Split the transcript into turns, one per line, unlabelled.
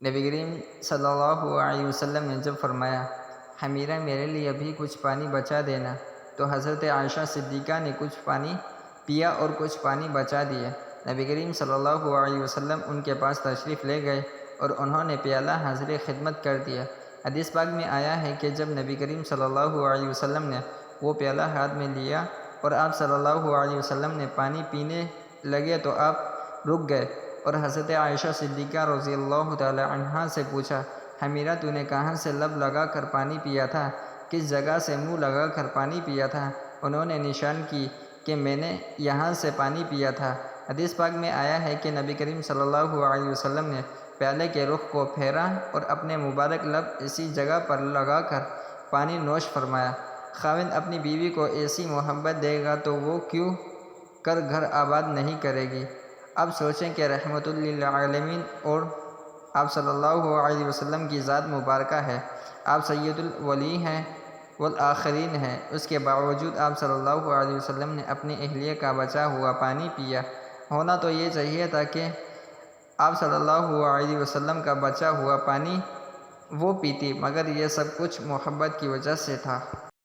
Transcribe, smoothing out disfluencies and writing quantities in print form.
نبی کریم صلی اللہ علیہ وسلم نے جب فرمایا حمیرہ میرے لیے بھی کچھ پانی بچا دینا، تو حضرت عائشہ صدیقہ نے کچھ پانی پیا اور کچھ پانی بچا دیا۔ نبی کریم صلی اللہ علیہ وسلم ان کے پاس تشریف لے گئے اور انہوں نے پیالہ حاضر خدمت کر دیا۔ حدیث پاک میں آیا ہے کہ جب نبی کریم صلی اللہ علیہ وسلم نے وہ پیالہ ہاتھ میں لیا اور آپ صلی اللہ علیہ وسلم نے پانی پینے لگے تو آپ رک گئے اور حضرت عائشہ صدیقہ رضی اللہ تعالی عنہا سے پوچھا، حمیرہ تو نے کہاں سے لب لگا کر پانی پیا تھا، کس جگہ سے منہ لگا کر پانی پیا تھا؟ انہوں نے نشان کی کہ میں نے یہاں سے پانی پیا تھا۔ حدیث پاک میں آیا ہے کہ نبی کریم صلی اللہ علیہ وسلم نے پیالے کے رخ کو پھیرا اور اپنے مبارک لب اسی جگہ پر لگا کر پانی نوش فرمایا۔ خاوند اپنی بیوی کو ایسی محبت دے گا تو وہ کیوں کر گھر آباد نہیں کرے گی؟ اب سوچیں کہ رحمت للعالمین اور آپ صلی اللہ علیہ وسلم کی ذات مبارکہ ہے، آپ سید الاولی ہیں والآخرین ہیں، اس کے باوجود آپ صلی اللہ علیہ وسلم نے اپنی اہلیہ کا بچا ہوا پانی پیا۔ ہونا تو یہ چاہیے تھا کہ آپ صلی اللہ علیہ وسلم کا بچا ہوا پانی وہ پیتی، مگر یہ سب کچھ محبت کی وجہ سے تھا۔